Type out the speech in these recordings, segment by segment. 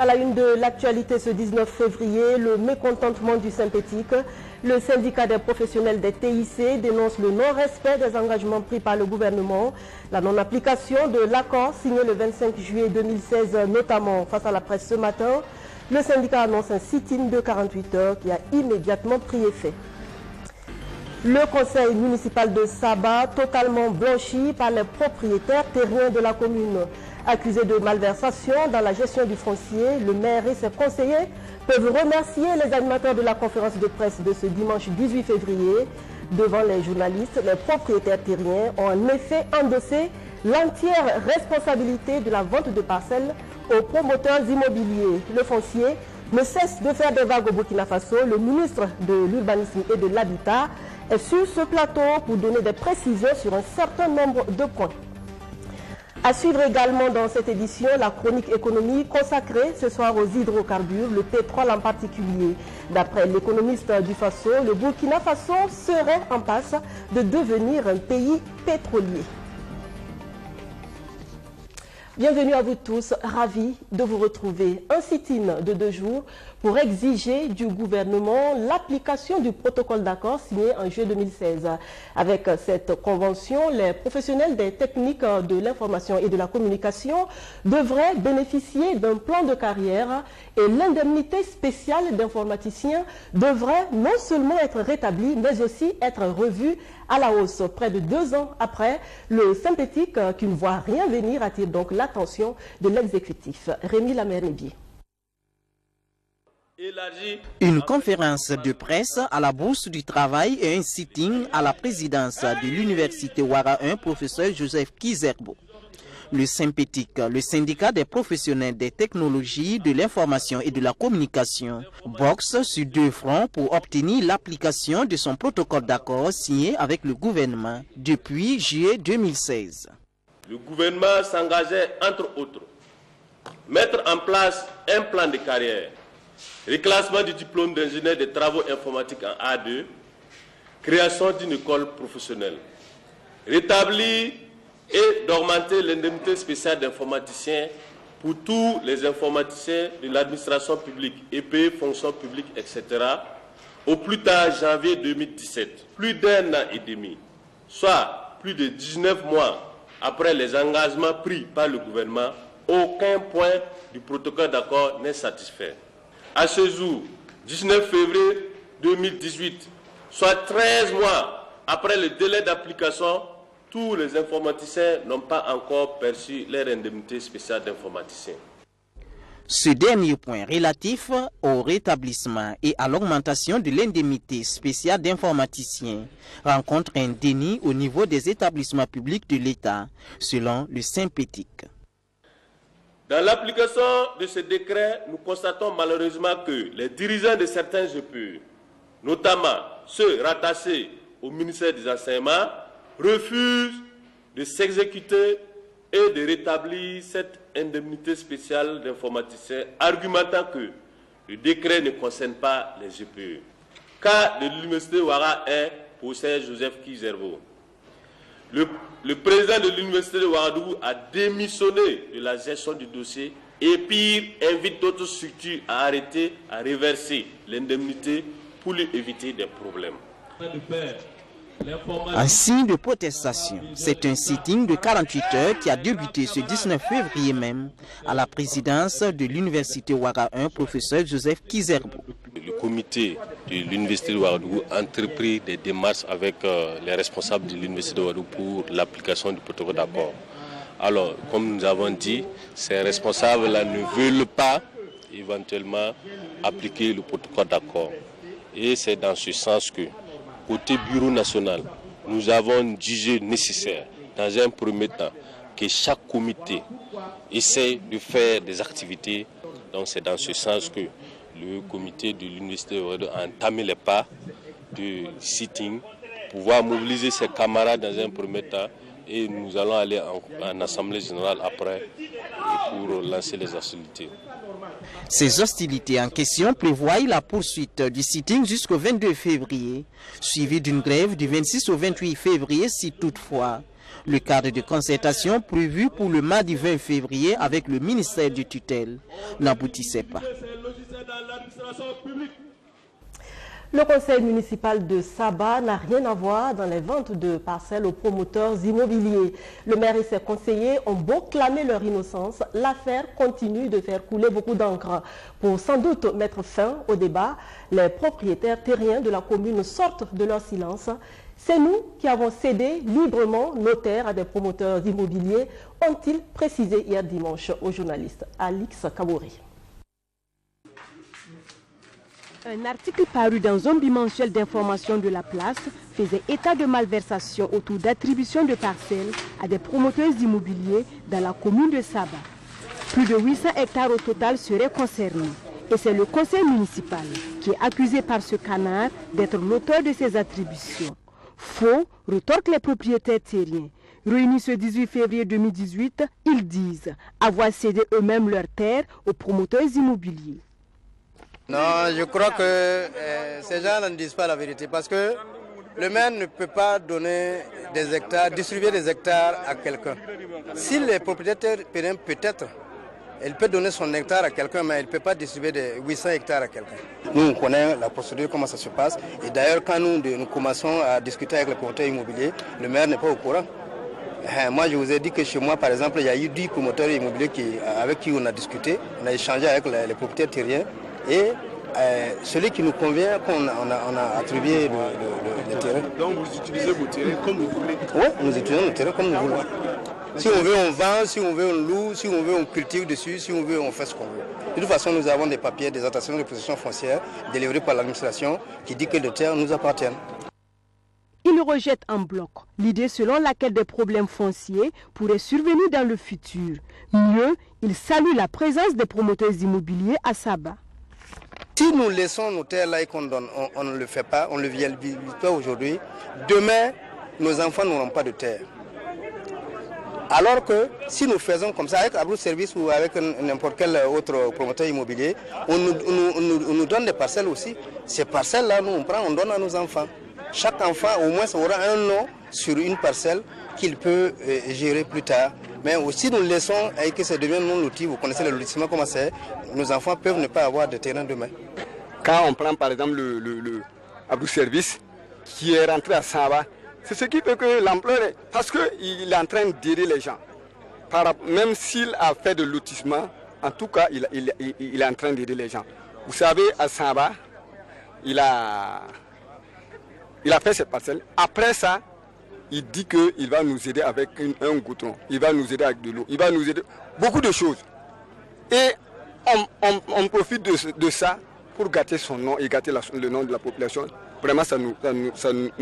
À la une de l'actualité ce 19 février, le mécontentement du synthétique. Le syndicat des professionnels des TIC dénonce le non-respect des engagements pris par le gouvernement, la non-application de l'accord signé le 25 juillet 2016, notamment face à la presse ce matin. Le syndicat annonce un sit-in de 48 heures qui a immédiatement pris effet. Le conseil municipal de Saba, totalement blanchi par les propriétaires terriens de la commune. Accusés de malversation dans la gestion du foncier, le maire et ses conseillers peuvent remercier les animateurs de la conférence de presse de ce dimanche 18 février. Devant les journalistes, les propriétaires terriens ont en effet endossé l'entière responsabilité de la vente de parcelles aux promoteurs immobiliers. Le foncier ne cesse de faire des vagues au Burkina Faso. Le ministre de l'Urbanisme et de l'Habitat est sur ce plateau pour donner des précisions sur un certain nombre de points. À suivre également dans cette édition la chronique économie consacrée ce soir aux hydrocarbures, le pétrole en particulier. D'après l'économiste du Faso, le Burkina Faso serait en passe de devenir un pays pétrolier. Bienvenue à vous tous, ravi de vous retrouver. Un sit-in de 2 jours pour exiger du gouvernement l'application du protocole d'accord signé en juillet 2016. Avec cette convention, les professionnels des techniques de l'information et de la communication devraient bénéficier d'un plan de carrière et l'indemnité spéciale d'informaticien devrait non seulement être rétablie, mais aussi être revue à la hausse. Près de 2 ans après, le synthétique qui ne voit rien venir attire donc l'attention de l'exécutif. Rémi Lamernebier. Une conférence de presse à la Bourse du Travail et un sitting à la présidence de l'Université Ouara 1, professeur Joseph Kizerbo. Le synthétique, le syndicat des professionnels des technologies, de l'information et de la communication, boxe sur 2 fronts pour obtenir l'application de son protocole d'accord signé avec le gouvernement depuis juillet 2016. Le gouvernement s'engageait, entre autres, mettre en place un plan de carrière, reclassement du diplôme d'ingénieur des travaux informatiques en A2, création d'une école professionnelle, rétablir et d'augmenter l'indemnité spéciale d'informaticien pour tous les informaticiens de l'administration publique, EP, fonction publique, etc., au plus tard janvier 2017, plus d'1 an et demi, soit plus de 19 mois après les engagements pris par le gouvernement, aucun point du protocole d'accord n'est satisfait. À ce jour, 19 février 2018, soit 13 mois après le délai d'application, tous les informaticiens n'ont pas encore perçu leur indemnité spéciale d'informaticien. Ce dernier point relatif au rétablissement et à l'augmentation de l'indemnité spéciale d'informaticien rencontre un déni au niveau des établissements publics de l'État, selon le synthétique. Dans l'application de ce décret, nous constatons malheureusement que les dirigeants de certains GPE, notamment ceux rattachés au ministère des Enseignements, refusent de s'exécuter et de rétablir cette indemnité spéciale d'informaticien, argumentant que le décret ne concerne pas les GPE. Cas de l'Université Ouara 1, professeur Joseph Kizerbo. Le président de l'Université de Ouagadougou a démissionné de la gestion du dossier et pire, invite d'autres structures à arrêter, à reverser l'indemnité pour lui éviter des problèmes. En signe de protestation, c'est un sitting de 48 heures qui a débuté ce 19 février même à la présidence de l'Université Ouara 1, professeur Joseph Kizerbo. Le comité de l'Université de Ouagadougou a entrepris des démarches avec les responsables de l'Université de Ouagadougou pour l'application du protocole d'accord. Alors, comme nous avons dit, ces responsables-là ne veulent pas éventuellement appliquer le protocole d'accord. Et c'est dans ce sens que, côté bureau national, nous avons jugé nécessaire, dans un premier temps, que chaque comité essaie de faire des activités. Donc c'est dans ce sens que le comité de l'Université a entamé les pas de sitting, pouvoir mobiliser ses camarades dans un premier temps, et nous allons aller en assemblée générale après pour lancer les hostilités. Ces hostilités en question prévoient la poursuite du sitting jusqu'au 22 février, suivi d'une grève du 26 au 28 février si toutefois Le cadre de concertation prévu pour le mardi 20 février avec le ministère du tutelle n'aboutissait pas. Le conseil municipal de Saba n'a rien à voir dans les ventes de parcelles aux promoteurs immobiliers. Le maire et ses conseillers ont beau clamer leur innocence, l'affaire continue de faire couler beaucoup d'encre. Pour sans doute mettre fin au débat, les propriétaires terriens de la commune sortent de leur silence. C'est nous qui avons cédé librement nos terres à des promoteurs immobiliers, ont-ils précisé hier dimanche aux journalistes. Alix Kabouri. Un article paru dans un bimensuel d'information de la place faisait état de malversation autour d'attribution de parcelles à des promoteurs immobiliers dans la commune de Saba. Plus de 800 hectares au total seraient concernés. Et c'est le conseil municipal qui est accusé par ce canard d'être l'auteur de ces attributions. Faux, retorquent les propriétaires terriens. Réunis ce 18 février 2018, ils disent avoir cédé eux-mêmes leurs terres aux promoteurs immobiliers. Non, je crois que ces gens ne disent pas la vérité parce que le maire ne peut pas donner des hectares, distribuer des hectares à quelqu'un. Si les propriétaires terriens, peut-être, il peut donner son hectare à quelqu'un, mais il ne peut pas distribuer des 800 hectares à quelqu'un. Nous, on connaît la procédure, comment ça se passe. Et d'ailleurs, quand nous commençons à discuter avec les promoteurs immobiliers, le maire n'est pas au courant. Moi, je vous ai dit que chez moi, par exemple, il y a eu 10 promoteurs immobiliers avec qui on a discuté, on a échangé avec les propriétaires terriens. Et celui qui nous convient, qu'on a attribué le terrain. Donc vous utilisez vos terrains comme vous voulez? Oui, nous utilisons nos terrains comme nous voulons. Si on veut, on vend, si on veut, on loue, si on veut, on cultive dessus, si on veut, on fait ce qu'on veut. De toute façon, nous avons des papiers, des attestations de possession foncière délivrés par l'administration qui dit que les terres nous appartiennent. Il rejette en bloc l'idée selon laquelle des problèmes fonciers pourraient survenir dans le futur. Mieux, il salue la présence des promoteurs immobiliers à Saba. Si nous laissons nos terres là et qu'on donne, on ne le fait pas, on ne le violise pas aujourd'hui, demain, nos enfants n'auront pas de terre. Alors que si nous faisons comme ça avec Abdou Service ou avec n'importe quel autre promoteur immobilier, on nous donne des parcelles aussi. Ces parcelles-là, nous on prend, on donne à nos enfants. Chaque enfant, au moins, aura un nom sur une parcelle qu'il peut gérer plus tard. Mais aussi nous laissons et que ça devient non loti, vous connaissez le lotissement comment c'est, nos enfants peuvent ne pas avoir de terrain demain. Quand on prend par exemple le Abdou Service qui est rentré à Saba, c'est ce qui fait que l'ampleur est... Parce qu'il est en train d'aider les gens. Même s'il a fait de lotissement, en tout cas il est en train d'aider les gens. Vous savez, à Saba, il a fait cette parcelle. Après ça, il dit qu'il va nous aider avec un goudron, il va nous aider avec de l'eau, il va nous aider beaucoup de choses. Et on profite de ça pour gâter son nom et gâter le nom de la population. Vraiment, nous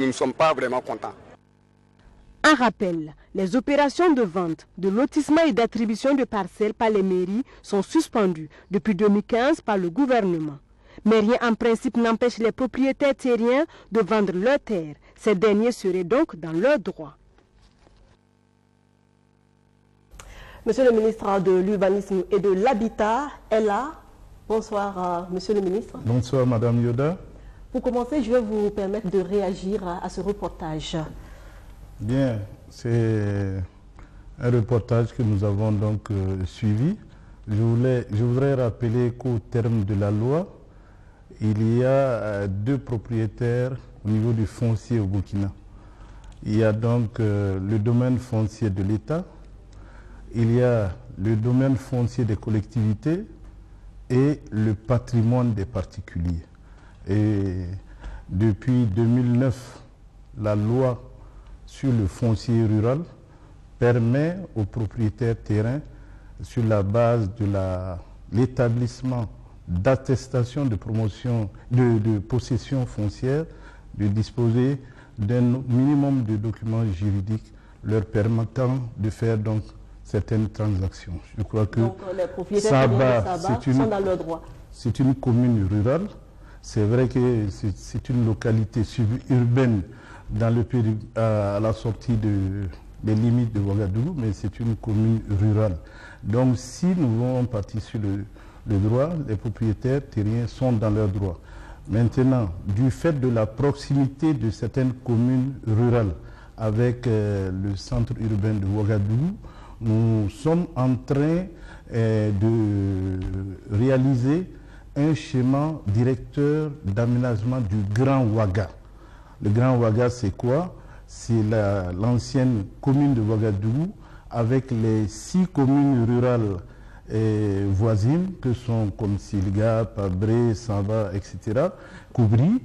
ne sommes pas vraiment contents. En rappel, les opérations de vente, de lotissement et d'attribution de parcelles par les mairies sont suspendues depuis 2015 par le gouvernement. Mais rien en principe n'empêche les propriétaires terriens de vendre leurs terres. Ces derniers seraient donc dans leurs droits. Monsieur le ministre de l'Urbanisme et de l'Habitat est là. Bonsoir, monsieur le ministre. Bonsoir, madame Yoda. Pour commencer, je vais vous permettre de réagir à ce reportage. Bien, c'est un reportage que nous avons donc suivi. Je voudrais rappeler qu'au terme de la loi, il y a 2 propriétaires au niveau du foncier au Burkina. Il y a donc le domaine foncier de l'État, il y a le domaine foncier des collectivités et le patrimoine des particuliers. Et depuis 2009, la loi sur le foncier rural permet aux propriétaires terrains, sur la base de l'établissement d'attestation de promotion de possession foncière, de disposer d'un minimum de documents juridiques leur permettant de faire donc certaines transactions. Je crois que donc, les propriétaires de Saba sont dans leurs droits. C'est une commune rurale. C'est vrai que c'est une localité suburbaine dans le pays à la sortie des limites de Ouagadougou, mais c'est une commune rurale. Donc si nous voulons partir sur le droit, les propriétaires terriens sont dans leurs droits. Maintenant, du fait de la proximité de certaines communes rurales avec le centre urbain de Ouagadougou, nous sommes en train de réaliser un schéma directeur d'aménagement du Grand Ouaga. Le Grand Ouaga, c'est quoi? C'est l'ancienne commune de Ouagadougou avec les 6 communes rurales voisines que sont comme Silga, Pabré, Samba, etc., Koubri,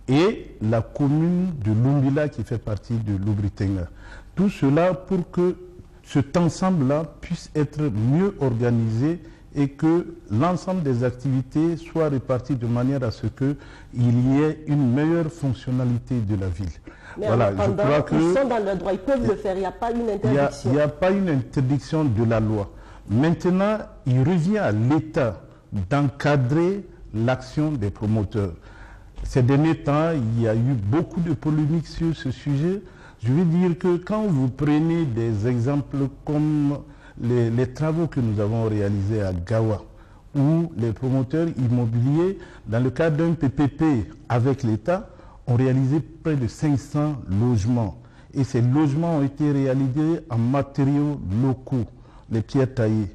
et la commune de Lumbila qui fait partie de Lubritenga. Tout cela pour que cet ensemble-là puisse être mieux organisé et que l'ensemble des activités soient réparties de manière à ce qu'il y ait une meilleure fonctionnalité de la ville. Mais voilà, je crois que ils sont dans le droit, ils peuvent le faire, il n'y a pas une interdiction. Il n'y a pas une interdiction de la loi. Maintenant, il revient à l'État d'encadrer l'action des promoteurs. Ces derniers temps, il y a eu beaucoup de polémiques sur ce sujet. Je veux dire que quand vous prenez des exemples comme les travaux que nous avons réalisés à Gawa, où les promoteurs immobiliers, dans le cadre d'un PPP avec l'État, ont réalisé près de 500 logements. Et ces logements ont été réalisés en matériaux locaux, les pierres taillées.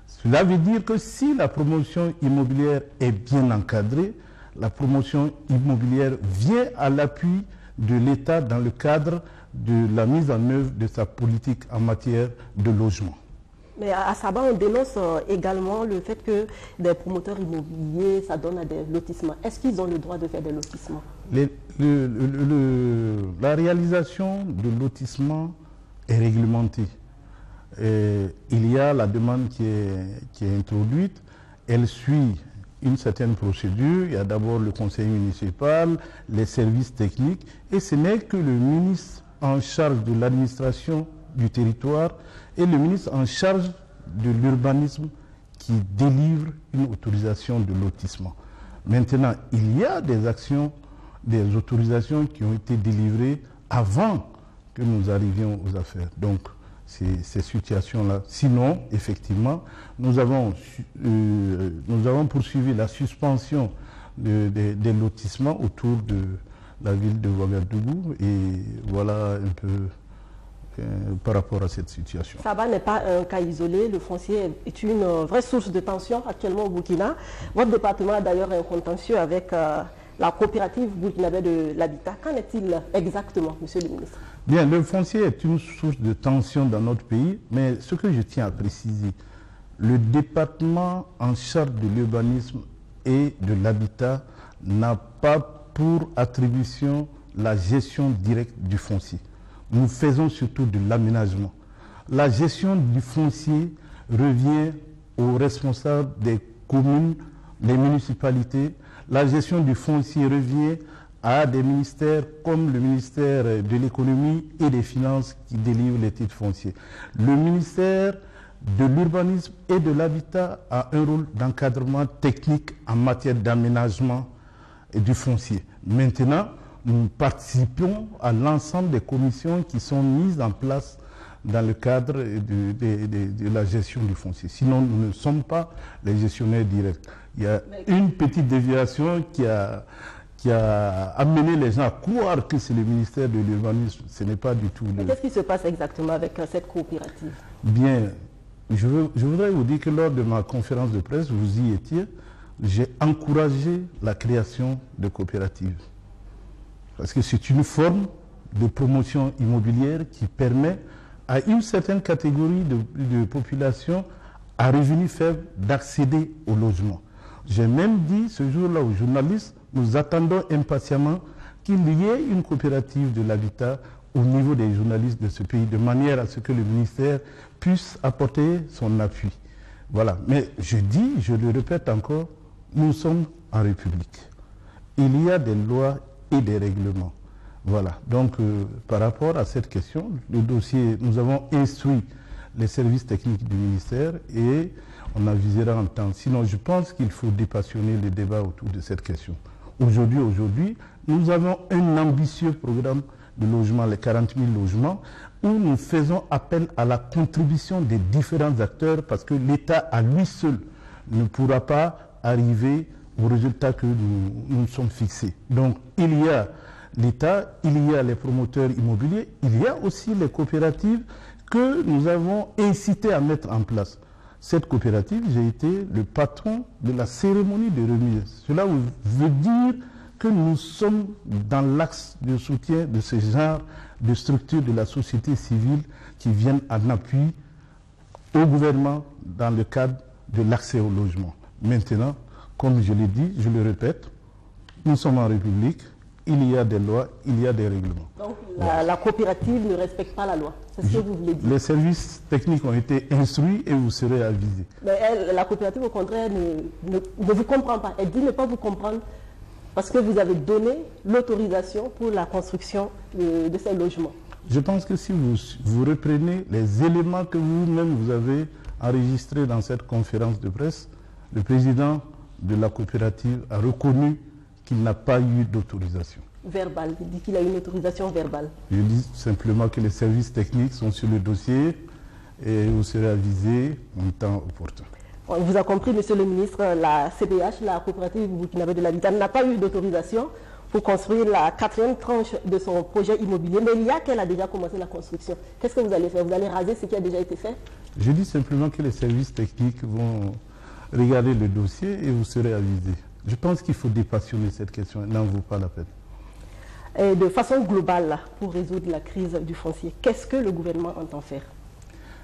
Cela veut dire que si la promotion immobilière est bien encadrée, la promotion immobilière vient à l'appui de l'État dans le cadre de la mise en œuvre de sa politique en matière de logement. Mais à Saba, on dénonce également le fait que des promoteurs immobiliers, ça donne à des lotissements. Est-ce qu'ils ont le droit de faire des lotissements? La réalisation de lotissements est réglementée. Il y a la demande qui est introduite, elle suit une certaine procédure. Il y a d'abord le conseil municipal, les services techniques, et ce n'est que le ministre en charge de l'administration du territoire et le ministre en charge de l'urbanisme qui délivre une autorisation de lotissement. Maintenant, il y a des actions, des autorisations qui ont été délivrées avant que nous arrivions aux affaires. Donc, ces situations-là. Sinon, effectivement, nous avons poursuivi la suspension des lotissements autour de la ville de Ouagadougou et voilà un peu par rapport à cette situation. Saba n'est pas un cas isolé, le foncier est une vraie source de tension actuellement au Burkina. Votre département a d'ailleurs un contentieux avec la coopérative burkinabé de l'habitat. Qu'en est-il exactement, monsieur le ministre? Bien, le foncier est une source de tension dans notre pays, mais ce que je tiens à préciser, le département en charge de l'urbanisme et de l'habitat n'a pas pour attribution la gestion directe du foncier. Nous faisons surtout de l'aménagement. La gestion du foncier revient aux responsables des communes, des municipalités. La gestion du foncier revient à des ministères comme le ministère de l'économie et des finances qui délivrent les titres fonciers. Le ministère de l'urbanisme et de l'habitat a un rôle d'encadrement technique en matière d'aménagement du foncier. Maintenant, nous participons à l'ensemble des commissions qui sont mises en place dans le cadre de la gestion du foncier. Sinon, nous ne sommes pas les gestionnaires directs. Il y a une petite déviation qui a amené les gens à croire que c'est le ministère de l'urbanisme. Ce n'est pas du tout. Qu'est-ce qui se passe exactement avec cette coopérative? Bien, je voudrais vous dire que lors de ma conférence de presse, vous y étiez, j'ai encouragé la création de coopératives. Parce que c'est une forme de promotion immobilière qui permet à une certaine catégorie de population à revenus faibles d'accéder au logement. J'ai même dit ce jour-là aux journalistes, nous attendons impatiemment qu'il y ait une coopérative de l'habitat au niveau des journalistes de ce pays, de manière à ce que le ministère puisse apporter son appui. Voilà. Mais je dis, je le répète encore, nous sommes en République. Il y a des lois et des règlements. Voilà. Donc, par rapport à cette question, le dossier, nous avons instruit les services techniques du ministère et on avisera en temps. Sinon, je pense qu'il faut dépassionner le débat autour de cette question. Aujourd'hui, nous avons un ambitieux programme de logement, les 40 000 logements, où nous faisons appel à la contribution des différents acteurs parce que l'État à lui seul ne pourra pas arriver au résultat que nous sommes fixés. Donc, il y a l'État, il y a les promoteurs immobiliers, il y a aussi les coopératives que nous avons incité à mettre en place. Cette coopérative, j'ai été le patron de la cérémonie de remise. Cela veut dire que nous sommes dans l'axe de soutien de ce genre de structures de la société civile qui viennent en appui au gouvernement dans le cadre de l'accès au logement. Maintenant, comme je l'ai dit, je le répète, nous sommes en République, il y a des lois, il y a des règlements. Donc la coopérative ne respecte pas la loi, c'est ce que vous voulez dire. Les services techniques ont été instruits et vous serez avisés. Mais la coopérative, au contraire, ne vous comprend pas. Elle dit ne pas vous comprendre parce que vous avez donné l'autorisation pour la construction de ces logements. Je pense que si vous reprenez les éléments que vous-même vous avez enregistrés dans cette conférence de presse, le président de la coopérative a reconnu qu'il n'a pas eu d'autorisation. Verbale, il dit qu'il a une autorisation verbale. Je dis simplement que les services techniques sont sur le dossier et vous serez avisés en temps opportun. On vous a compris, monsieur le ministre, la CBH, la coopérative burkinabé de l'habitat, n'a pas eu d'autorisation pour construire la 4e tranche de son projet immobilier. Mais il y a qu'elle a déjà commencé la construction. Qu'est-ce que vous allez faire? Vous allez raser ce qui a déjà été fait? Je dis simplement que les services techniques vont regarder le dossier et vous serez avisés. Je pense qu'il faut dépassionner cette question, elle n'en vaut pas la peine. Et de façon globale, pour résoudre la crise du foncier, qu'est-ce que le gouvernement entend faire?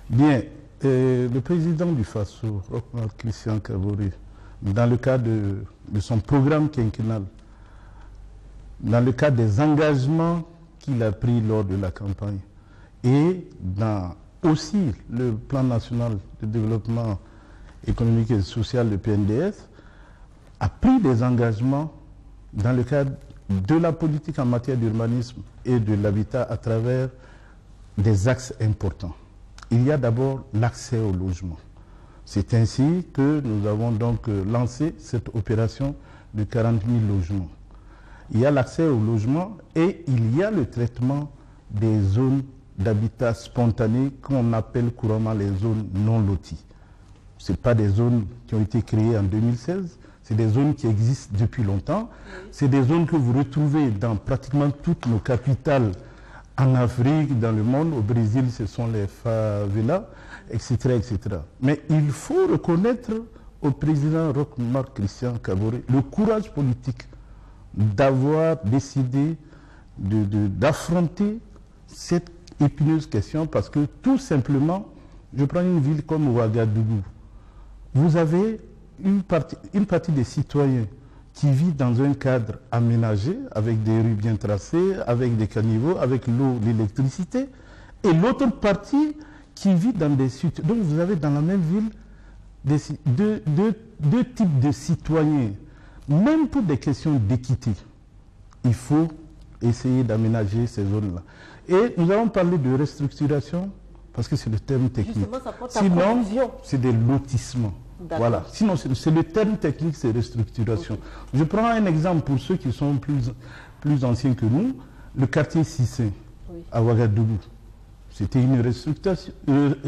Bien, le président du FASO, Roch-Marc Christian Kaboré, dans le cadre de son programme quinquennal, dans le cadre des engagements qu'il a pris lors de la campagne, et dans aussi le plan national de développement économique et social, le PNDS, a pris des engagements dans le cadre de la politique en matière d'urbanisme et de l'habitat à travers des axes importants. Il y a d'abord l'accès au logement. C'est ainsi que nous avons donc lancé cette opération de 40 000 logements. Il y a l'accès au logement et il y a le traitement des zones d'habitat spontané qu'on appelle couramment les zones non loties. Ce n'est pas des zones qui ont été créées en 2016, c'est des zones qui existent depuis longtemps. C'est des zones que vous retrouvez dans pratiquement toutes nos capitales en Afrique, dans le monde. Au Brésil, ce sont les favelas, etc., etc. Mais il faut reconnaître au président Roch-Marc Christian Kaboré le courage politique d'avoir décidé d'affronter cette épineuse question parce que tout simplement, je prends une ville comme Ouagadougou. Vous avez une partie des citoyens qui vit dans un cadre aménagé, avec des rues bien tracées, avec des caniveaux, avec l'eau, l'électricité, et l'autre partie qui vit dans des sites. Donc vous avez dans la même ville deux types de citoyens. Même pour des questions d'équité, il faut essayer d'aménager ces zones-là. Et nous avons parlé de restructuration, parce que c'est le terme technique. Sinon, c'est des lotissements. Voilà. Sinon, c'est le terme technique, c'est restructuration. Okay. Je prends un exemple pour ceux qui sont plus anciens que nous. Le quartier Sissé, à Ouagadougou. C'était une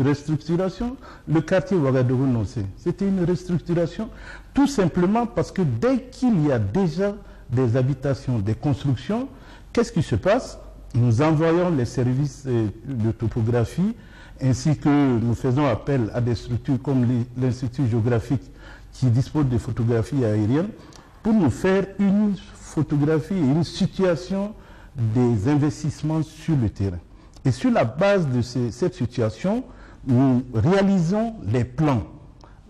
restructuration. Le quartier Ouagadougou-Nossé, c'était une restructuration. Tout simplement parce que dès qu'il y a déjà des habitations, des constructions, qu'est-ce qui se passe? Nous envoyons les services de topographie ainsi que nous faisons appel à des structures comme l'Institut géographique qui dispose de photographies aériennes pour nous faire une photographie et une situation des investissements sur le terrain. Et sur la base de cette situation, nous réalisons les plans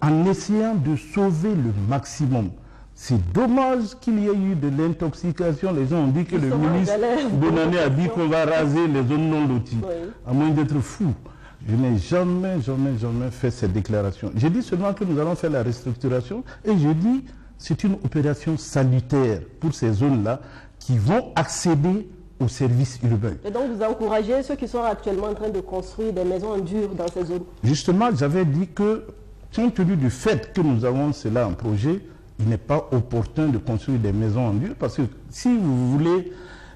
en essayant de sauver le maximum. C'est dommage qu'il y ait eu de l'intoxication. Les gens ont dit que le ministre Bonané a dit qu'on va raser les zones non loties, à moins d'être fou. Je n'ai jamais fait cette déclaration. J'ai dit seulement que nous allons faire la restructuration et je dis que c'est une opération salutaire pour ces zones-là qui vont accéder aux services urbains. Et donc vous encouragez ceux qui sont actuellement en train de construire des maisons en dur dans ces zones? Justement, j'avais dit que, compte tenu du fait que nous avons cela en projet, il n'est pas opportun de construire des maisons en dur parce que si vous voulez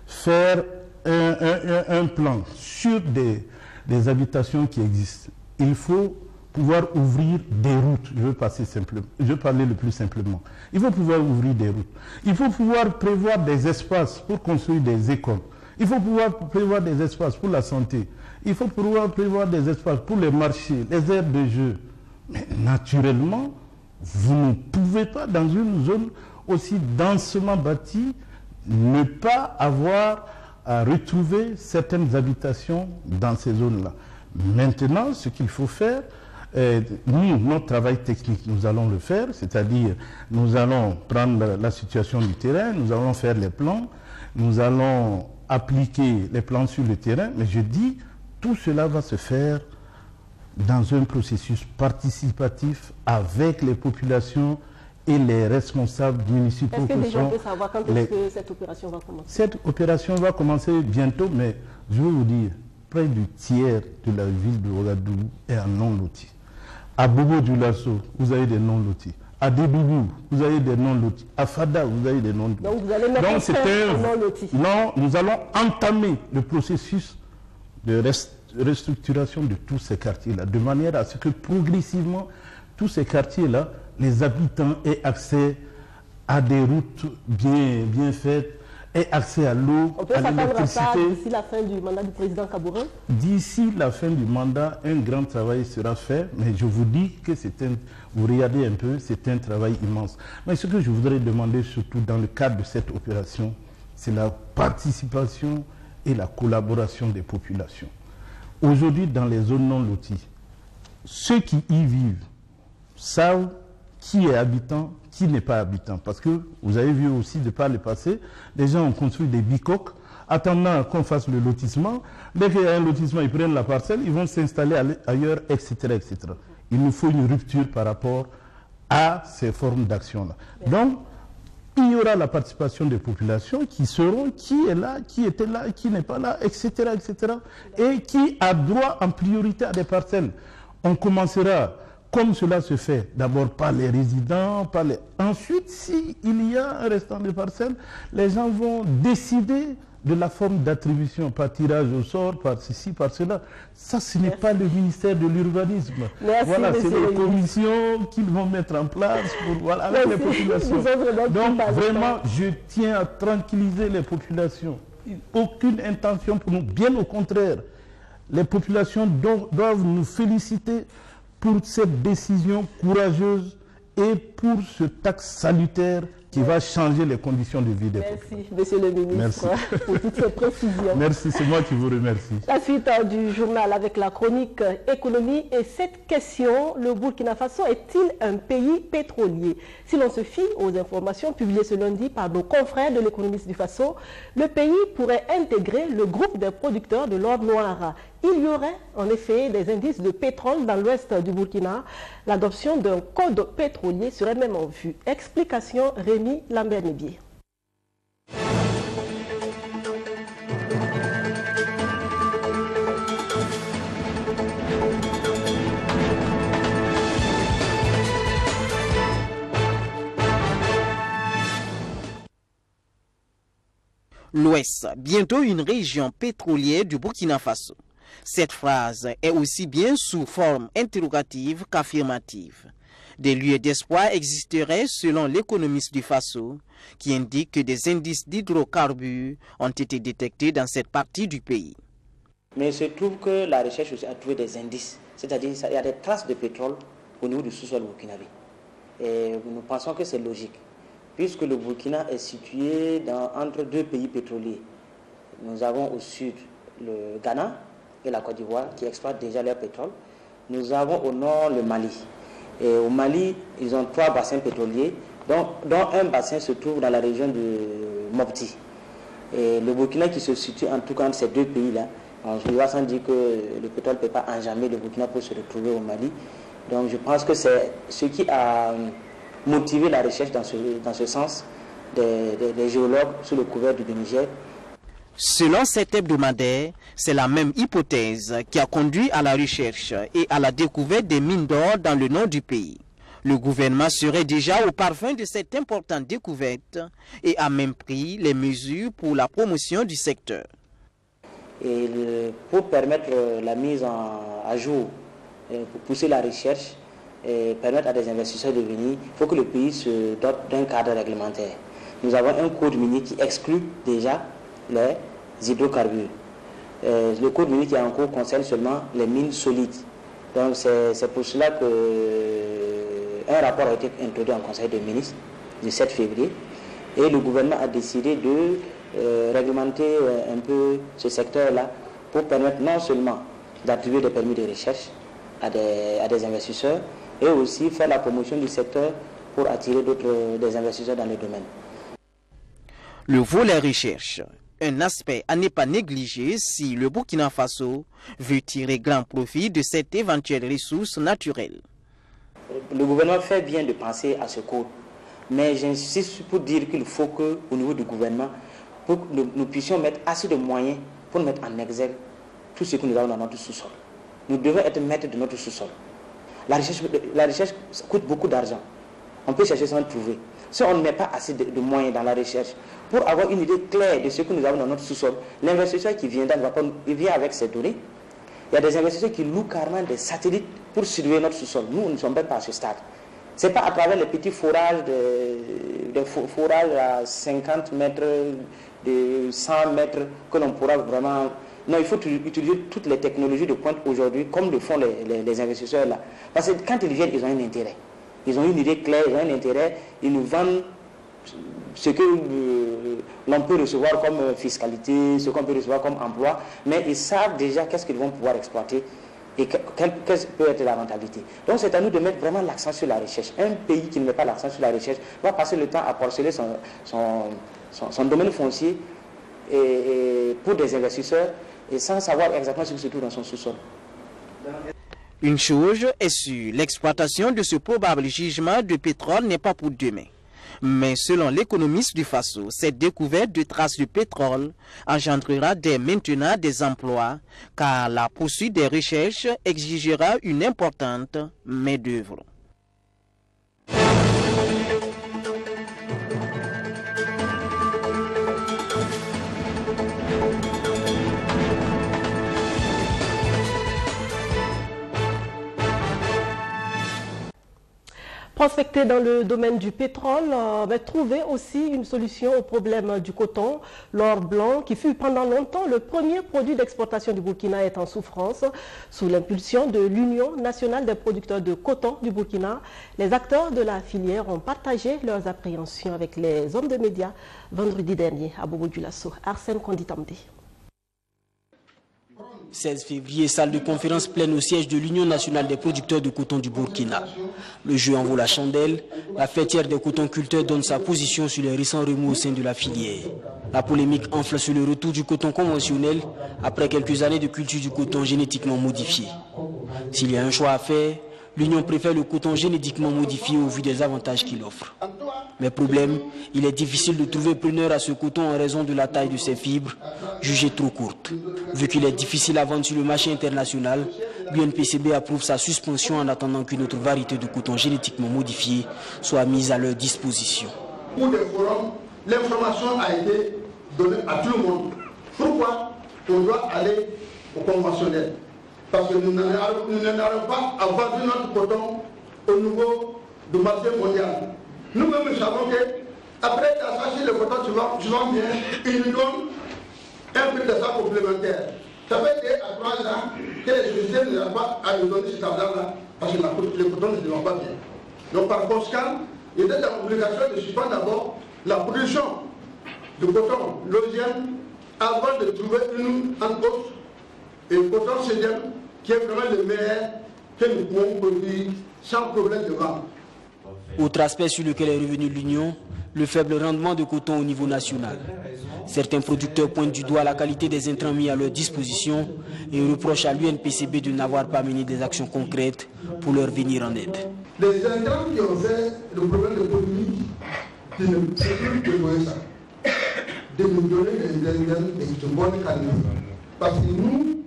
faire un plan sur des habitations qui existent, il faut pouvoir ouvrir des routes. Je veux parler le plus simplement. Il faut pouvoir ouvrir des routes. Il faut pouvoir prévoir des espaces pour construire des écoles. Il faut pouvoir prévoir des espaces pour la santé. Il faut pouvoir prévoir des espaces pour les marchés, les aires de jeu. Mais naturellement, vous ne pouvez pas, dans une zone aussi densément bâtie, ne pas avoir à retrouver certaines habitations dans ces zones-là. Maintenant, ce qu'il faut faire, nous, notre travail technique, nous allons le faire, c'est-à-dire nous allons prendre la situation du terrain, nous allons faire les plans, nous allons appliquer les plans sur le terrain, mais je dis, tout cela va se faire dans un processus participatif avec les populations et les responsables municipaux. Est-ce que les gens peuvent savoir quand est-ce que cette opération va commencer? Cette opération va commencer bientôt, mais je veux vous dire, près du tiers de la ville de Ouagadougou est en non-loti. À Bobo-Dioulasso, vous avez des non-lotis. À Déboubou, vous avez des non-lotis. À Fada, vous avez des non-lotis. Donc vous allez mettre un non-loti. Non, nous allons entamer le processus de restructuration de tous ces quartiers-là, de manière à ce que progressivement, tous ces quartiers-là, les habitants aient accès à des routes bien faites, aient accès à l'eau, à l'électricité. On peut s'attendre à ça d'ici la fin du mandat du président Kabourin? D'ici la fin du mandat, un grand travail sera fait, mais je vous dis que vous regardez un peu, c'est un travail immense. Mais ce que je voudrais demander surtout dans le cadre de cette opération, c'est la participation et la collaboration des populations. Aujourd'hui, dans les zones non loties, ceux qui y vivent savent qui est habitant, qui n'est pas habitant. Parce que vous avez vu aussi de par le passé, les gens ont construit des bicoques, attendant qu'on fasse le lotissement. Dès qu'il y a un lotissement, ils prennent la parcelle, ils vont s'installer ailleurs, etc., etc. Il nous faut une rupture par rapport à ces formes d'action-là. Donc, il y aura la participation des populations qui sauront qui est là, qui était là, qui n'est pas là, etc., etc. Et qui a droit en priorité à des parcelles. On commencera, comme cela se fait, d'abord par les résidents, ensuite, s'il y a un restant de parcelles, les gens vont décider de la forme d'attribution, par tirage au sort, par ceci, par cela. Ça, ce n'est pas le ministère de l'urbanisme. Voilà, c'est les commissions qu'ils vont mettre en place avec les populations. Donc, vraiment, je tiens à tranquilliser les populations. Aucune intention pour nous, bien au contraire. Les populations doivent nous féliciter pour cette décision courageuse et pour ce taxe salutaire qui va changer les conditions de vie des populations. Merci, monsieur le ministre, pour toutes ces précisions. Merci, c'est moi qui vous remercie. La suite du journal avec la chronique économie et cette question, le Burkina Faso est-il un pays pétrolier? Si l'on se fie aux informations publiées ce lundi par nos confrères de l'économiste du Faso, le pays pourrait intégrer le groupe des producteurs de l'or noir. Il y aurait en effet des indices de pétrole dans l'ouest du Burkina. L'adoption d'un code pétrolier serait même en vue. Explication Rémi Lambert-Nébier. L'Ouest, bientôt une région pétrolière du Burkina Faso. Cette phrase est aussi bien sous forme interrogative qu'affirmative. Des lieux d'espoir existeraient selon l'économiste du Faso, qui indique que des indices d'hydrocarbures ont été détectés dans cette partie du pays. Mais il se trouve que la recherche aussi a trouvé des indices, c'est-à-dire qu'il y a des traces de pétrole au niveau du sous-sol burkinabé. Et nous pensons que c'est logique, puisque le Burkina est situé entre deux pays pétroliers. Nous avons au sud le Ghana et la Côte d'Ivoire qui exploitent déjà leur pétrole. Nous avons au nord le Mali. Et au Mali, ils ont 3 bassins pétroliers, dont un bassin se trouve dans la région de Mopti. Et le Burkina qui se situe en tout cas entre ces deux pays-là, je dois sans dire que le pétrole ne peut pas enjamber le Burkina pour se retrouver au Mali. Donc je pense que c'est ce qui a motivé la recherche dans ce sens des géologues sous le couvert du Niger. Selon cet hebdomadaire, c'est la même hypothèse qui a conduit à la recherche et à la découverte des mines d'or dans le nord du pays. Le gouvernement serait déjà au parfum de cette importante découverte et a même pris les mesures pour la promotion du secteur. Et pour permettre la mise à jour pour pousser la recherche et permettre à des investisseurs de venir, il faut que le pays se dote d'un cadre réglementaire. Nous avons un code minier qui exclut déjà les hydrocarbures. Le code minier qui est en cours concerne seulement les mines solides. Donc c'est pour cela qu'un rapport a été introduit en Conseil des ministres le 7 février et le gouvernement a décidé de réglementer un peu ce secteur-là pour permettre non seulement d'attribuer des permis de recherche à des investisseurs et aussi faire la promotion du secteur pour attirer des investisseurs dans le domaine. Le volet recherche, un aspect à ne pas négliger si le Burkina Faso veut tirer grand profit de cette éventuelle ressource naturelle. Le gouvernement fait bien de penser à ce code, mais j'insiste pour dire qu'il faut qu'au niveau du gouvernement, pour que nous puissions mettre assez de moyens pour mettre en exergue tout ce que nous avons dans notre sous-sol. Nous devons être maîtres de notre sous-sol. La recherche coûte beaucoup d'argent. On peut chercher sans trouver. Si on ne met pas assez de moyens dans la recherche, pour avoir une idée claire de ce que nous avons dans notre sous-sol, l'investisseur qui viendra il vient avec ses données. Il y a des investisseurs qui louent carrément des satellites pour surveiller notre sous-sol. Nous ne sommes pas à ce stade. Ce n'est pas à travers les petits forages, des forages à 50 mètres, de 100 mètres que l'on pourra vraiment... Non, il faut utiliser toutes les technologies de pointe aujourd'hui, comme le font les investisseurs là. Parce que quand ils viennent, ils ont un intérêt. Ils ont une idée claire, ils ont un intérêt, ils nous vendent ce que l'on peut recevoir comme fiscalité, ce qu'on peut recevoir comme emploi, mais ils savent déjà qu'est-ce qu'ils vont pouvoir exploiter et quelle peut être la rentabilité. Donc c'est à nous de mettre vraiment l'accent sur la recherche. Un pays qui ne met pas l'accent sur la recherche va passer le temps à porceler son domaine foncier et pour des investisseurs et sans savoir exactement ce qui se trouve dans son sous-sol. Une chose est sûre, l'exploitation de ce probable gisement de pétrole n'est pas pour demain. Mais selon l'économiste du Faso, cette découverte de traces de pétrole engendrera dès maintenant des emplois, car la poursuite des recherches exigera une importante main-d'œuvre. Prospecter dans le domaine du pétrole, mais trouver aussi une solution au problème du coton. L'or blanc, qui fut pendant longtemps le premier produit d'exportation du Burkina, est en souffrance. Sous l'impulsion de l'Union nationale des producteurs de coton du Burkina, les acteurs de la filière ont partagé leurs appréhensions avec les hommes de médias vendredi dernier à Bobo Dioulasso. Arsène Konditambe. 16 février, salle de conférence pleine au siège de l'Union nationale des producteurs de coton du Burkina. Le jeu en vaut la chandelle. La fêtière des cotonculteurs donne sa position sur les récents remous au sein de la filière. La polémique enfle sur le retour du coton conventionnel après quelques années de culture du coton génétiquement modifié. S'il y a un choix à faire, l'Union préfère le coton génétiquement modifié au vu des avantages qu'il offre. Mais problème, il est difficile de trouver preneur à ce coton en raison de la taille de ses fibres, jugées trop courtes. Vu qu'il est difficile à vendre sur le marché international, l'UNPCB approuve sa suspension en attendant qu'une autre variété de coton génétiquement modifié soit mise à leur disposition. Pour des forums, l'information a été donnée à tout le monde. Pourquoi on doit aller au conventionnel? Parce que nous n'allons pas à vendre notre coton au niveau du marché mondial. Nous-mêmes, nous savons qu'après t'as le coton, tu vends bien, ils nous donnent un prix d'achat complémentaire. Ça fait 2 à 3 ans que les sociétés ne n'ont pas à nous donner cet argent-là, parce que le coton ne se vend pas bien. Donc par conséquent, il était dans l'obligation de suspendre d'abord la production de coton logien avant de trouver une encoche et le coton CDM qui est vraiment le meilleur que nous pouvons produire sans problème de vente. Autre aspect sur lequel est revenu l'Union, le faible rendement de coton au niveau national. Certains producteurs pointent du doigt la qualité des intrants mis à leur disposition et reprochent à l'UNPCB de n'avoir pas mené des actions concrètes pour leur venir en aide. Les intrants qui ont fait le problème de polémique, qui ne peuvent plus donner ça, de nous donner de bonnes qualités. Parce que nous,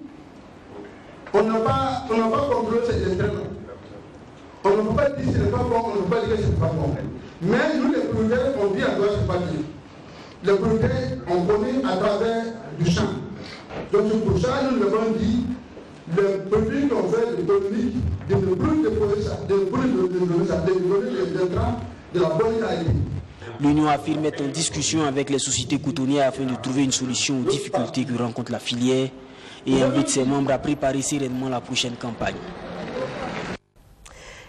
on n'a pas contrôlé ces intrants. On ne peut pas dire que ce n'est pas bon, on ne peut pas dire que ce n'est pas bon. Mais nous, les producteurs, on dit à droite, ce n'est pas dire. Les producteurs, on connaît à travers du champ. Donc c'est pour ça que nous avons dit les produits qu'on fait l'économie, de ne plus déposer ça, de ne plus donner ça, de donner les entrants de la bonne qualité. L'Union affirme être en discussion avec les sociétés cotonnières afin de trouver une solution aux difficultés que rencontre la filière et invite ses membres à préparer sereinement la prochaine campagne.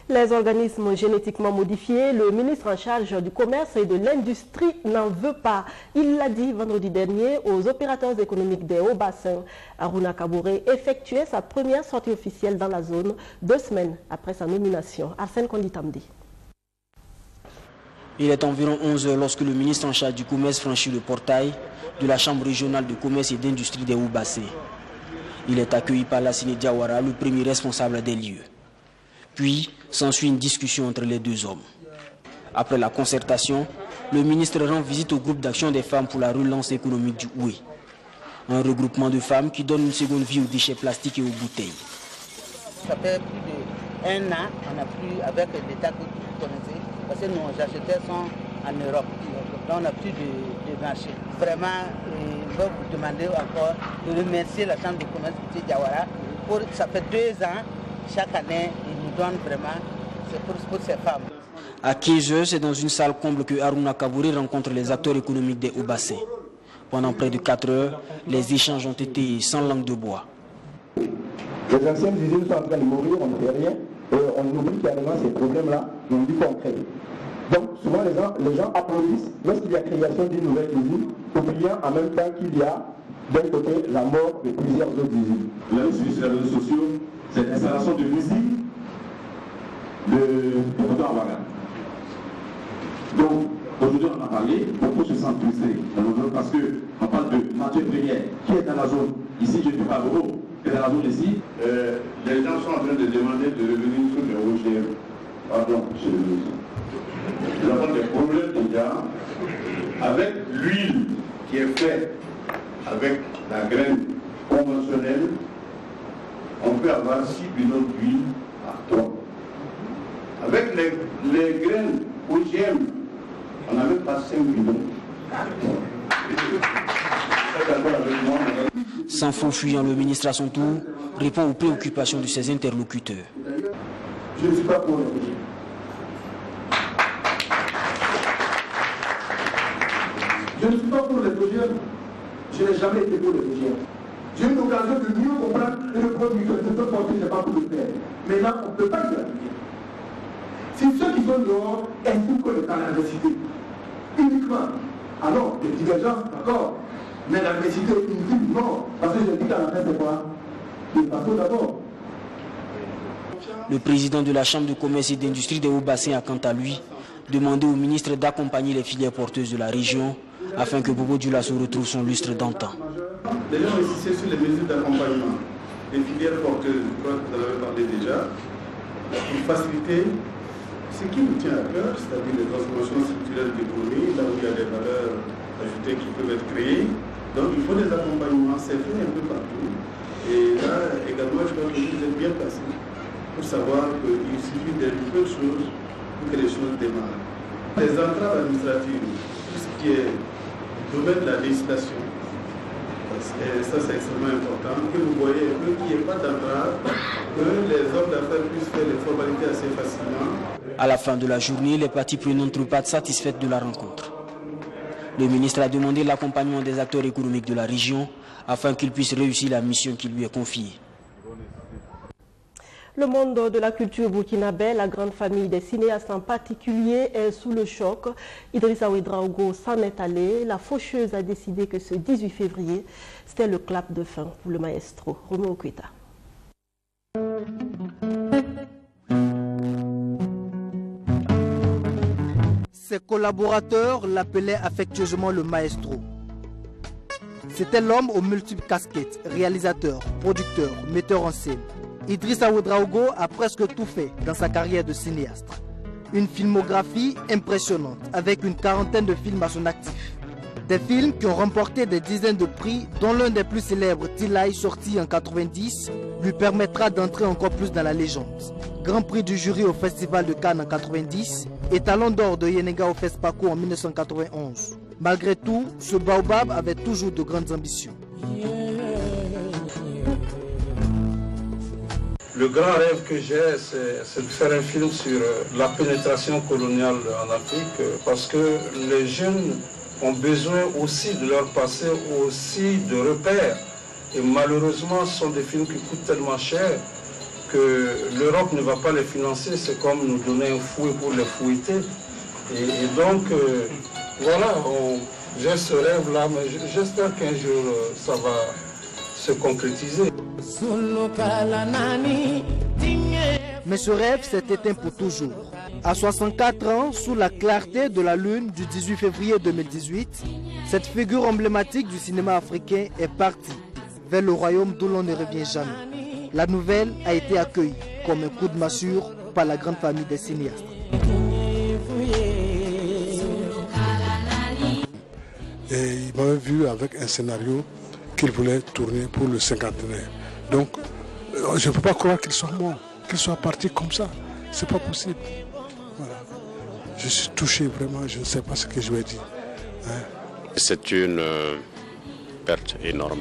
Les organismes génétiquement modifiés, le ministre en charge du commerce et de l'industrie n'en veut pas. Il l'a dit vendredi dernier aux opérateurs économiques des Hauts-Bassins. Aruna Kabouré effectuait sa première sortie officielle dans la zone 2 semaines après sa nomination. Arsène Konditamdi. Il est environ 11 heures lorsque le ministre en charge du commerce franchit le portail de la Chambre régionale de commerce et d'industrie des Hauts-Bassins. Il est accueilli par Lassine Diawara, le premier responsable des lieux. Puis s'ensuit une discussion entre les deux hommes. Après la concertation, le ministre rend visite au groupe d'action des femmes pour la relance économique du Oué. Un regroupement de femmes qui donne une seconde vie aux déchets plastiques et aux bouteilles. Ça fait plus d'1 an, on n'a plus, avec l'État que vous connaissez, parce que nos acheteurs sont en Europe. Donc on n'a plus de marché. Vraiment, je vais vous demander encore de remercier la Chambre de commerce de Diawara. Ça fait 2 ans, chaque année, ils nous donnent vraiment, c'est pour ces femmes. À 15 heures, c'est dans une salle comble que Aruna Kabouré rencontre les acteurs économiques des Hauts-Bassins. Pendant près de 4 heures, les échanges ont été sans langue de bois. Les anciennes usines sont en train de mourir, on ne fait rien, et on oublie carrément ces problèmes-là, on dit qu'on crée. Donc souvent les gens applaudissent lorsqu'il y a création d'une nouvelle usine, oubliant en même temps qu'il y a d'un côté la mort de plusieurs autres usines. Là, sur les réseaux sociaux, c'est l'installation de musique de Dr. Waga. Donc, aujourd'hui, on a parlé, beaucoup se sentent frustrés parce qu'on parle de matière première qui est dans la zone. Ici, je ne dis pas gros, mais dans la zone ici. Les gens sont en train de demander de revenir sur les OGM. Pardon, monsieur le ministre. Nous avons des problèmes déjà avec l'huile qui est faite avec la graine conventionnelle. On peut avoir 6 bidons d'huile par tonne. Avec les graines OGM, on n'a même pas 5 bidons par tonne. Sans faux fuyant, le ministre à son tour répond aux préoccupations de ses interlocuteurs. Je ne suis pas pour les OGM. Je ne suis pas pour les OGM. Je n'ai jamais été pour les OGM. J'ai eu l'occasion de mieux comprendre que le produit que je peux porter, je n'ai pas pour le faire. Maintenant, on ne peut pas y appliquer. Si ceux qui sont dehors estiment que l'État a nécessité uniquement, alors des divergences, d'accord, mais la nécessité ultime, non. Parce que je dis qu'à la fin, c'est quoi? Le bateau d'abord. Le président de la Chambre de commerce et d'industrie des Hauts-Bassins a quant à lui demandé au ministre d'accompagner les filières porteuses de la région afin que Bobo Dioulasso retrouve son lustre d'antan. Les gens insistaient sur les mesures d'accompagnement des filières porteuses, je crois que vous en avez parlé déjà, pour faciliter ce qui nous tient à cœur, c'est-à-dire les transformations structurelles de l'économie, là où il y a des valeurs ajoutées qui peuvent être créées. Donc il faut des accompagnements, c'est fait un peu partout. Et là également, je crois que vous êtes bien placé pour savoir qu'il suffit de peu de choses pour que les choses démarrent. Les entraves administratives, tout ce qui est le domaine de la législation, et ça c'est extrêmement important, que vous voyez un peu qu'il n'y ait pas d'entrave, que les hommes d'affaires puissent faire les formalités assez facilement. À la fin de la journée, les parties prenantes repartent satisfaites de la rencontre. Le ministre a demandé l'accompagnement des acteurs économiques de la région afin qu'ils puissent réussir la mission qui lui est confiée. Le monde de la culture burkinabé, la grande famille des cinéastes en particulier, est sous le choc. Idrissa Ouedraogo s'en est allé. La faucheuse a décidé que ce 18 février, c'était le clap de fin pour le maestro Romeo Kweta. Ses collaborateurs l'appelaient affectueusement le maestro. C'était l'homme aux multiples casquettes, réalisateur, producteur, metteur en scène. Idrissa Ouedraogo a presque tout fait dans sa carrière de cinéaste. Une filmographie impressionnante avec une quarantaine de films à son actif. Des films qui ont remporté des dizaines de prix, dont l'un des plus célèbres, Tilai, sorti en 90, lui permettra d'entrer encore plus dans la légende. Grand prix du jury au Festival de Cannes en 90 et Talon d'or de Yenega au FESPACO en 1991. Malgré tout, ce baobab avait toujours de grandes ambitions. Le grand rêve que j'ai, c'est de faire un film sur la pénétration coloniale en Afrique, parce que les jeunes ont besoin aussi de leur passé, aussi de repères. Et malheureusement, ce sont des films qui coûtent tellement cher que l'Europe ne va pas les financer. C'est comme nous donner un fouet pour les fouetter. Et donc, voilà, j'ai ce rêve-là, mais j'espère qu'un jour, ça va se concrétiser. Mais ce rêve s'est éteint pour toujours. À 64 ans, sous la clarté de la lune du 18 février 2018, cette figure emblématique du cinéma africain est partie vers le royaume d'où l'on ne revient jamais. La nouvelle a été accueillie comme un coup de massue par la grande famille des cinéastes. Et il m'avait vu avec un scénario qu'il voulait tourner pour le cinquantenaire. Donc, je ne peux pas croire qu'il soit mort, qu'il soit parti comme ça. C'est pas possible. Voilà. Je suis touché vraiment, je ne sais pas ce que je vais dire. Hein? C'est une perte énorme,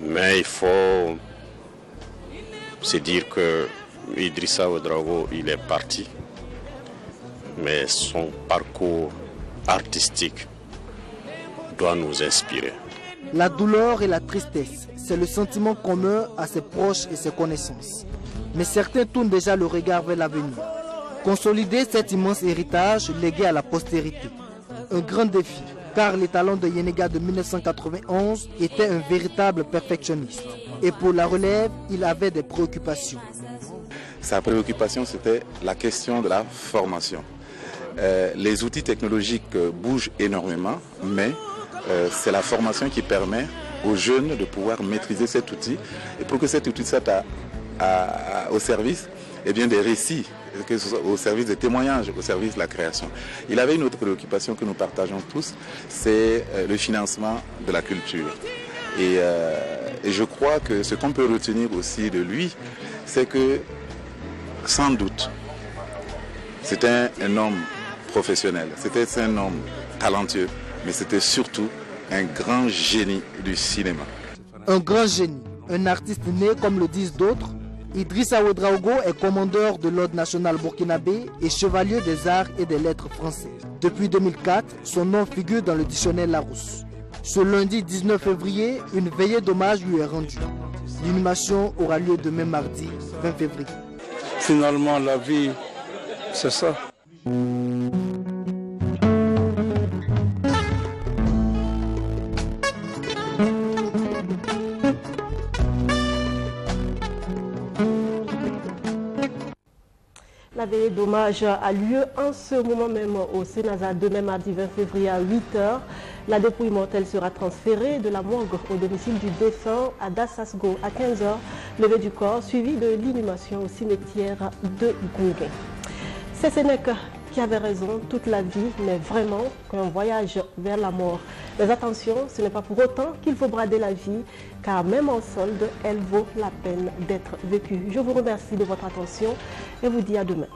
Mais il faut se dire que Idrissa Ouedraogo, il est parti. Mais son parcours artistique doit nous inspirer. La douleur et la tristesse, c'est le sentiment commun à ses proches et ses connaissances. Mais certains tournent déjà le regard vers l'avenir. Consolider cet immense héritage légué à la postérité. Un grand défi, car les talents de Yenega de 1991 étaient un véritable perfectionniste. Et pour la relève, il avait des préoccupations. Sa préoccupation, c'était la question de la formation. Les outils technologiques bougent énormément, mais c'est la formation qui permet aux jeunes de pouvoir maîtriser cet outil. Et pour que cet outil soit au service des récits, que ce soit au service des témoignages, au service de la création. Il avait une autre préoccupation que nous partageons tous, c'est le financement de la culture. Et je crois que ce qu'on peut retenir aussi de lui, c'est que, sans doute, c'était un homme professionnel, c'était un homme talentueux, mais c'était surtout un grand génie du cinéma. Un grand génie, un artiste né comme le disent d'autres. Idrissa Ouedraogo est commandeur de l'Ordre national burkinabé et chevalier des arts et des lettres français. Depuis 2004, son nom figure dans le dictionnaire Larousse. Ce lundi 19 février, une veillée d'hommage lui est rendue. L'inhumation aura lieu demain mardi 20 février. Finalement, la vie, c'est ça. La veillée d'hommage a lieu en ce moment même au Sénasa, demain mardi 20 février à 8h. La dépouille mortelle sera transférée de la morgue au domicile du défunt à Dassasgo à 15h. Levée du corps suivi de l'inhumation au cimetière de Gunguin. C'est Sénèque qui avait raison, toute la vie n'est vraiment qu'un voyage vers la mort. Mais attention, ce n'est pas pour autant qu'il faut brader la vie, car même en solde, elle vaut la peine d'être vécue. Je vous remercie de votre attention et vous dis à demain.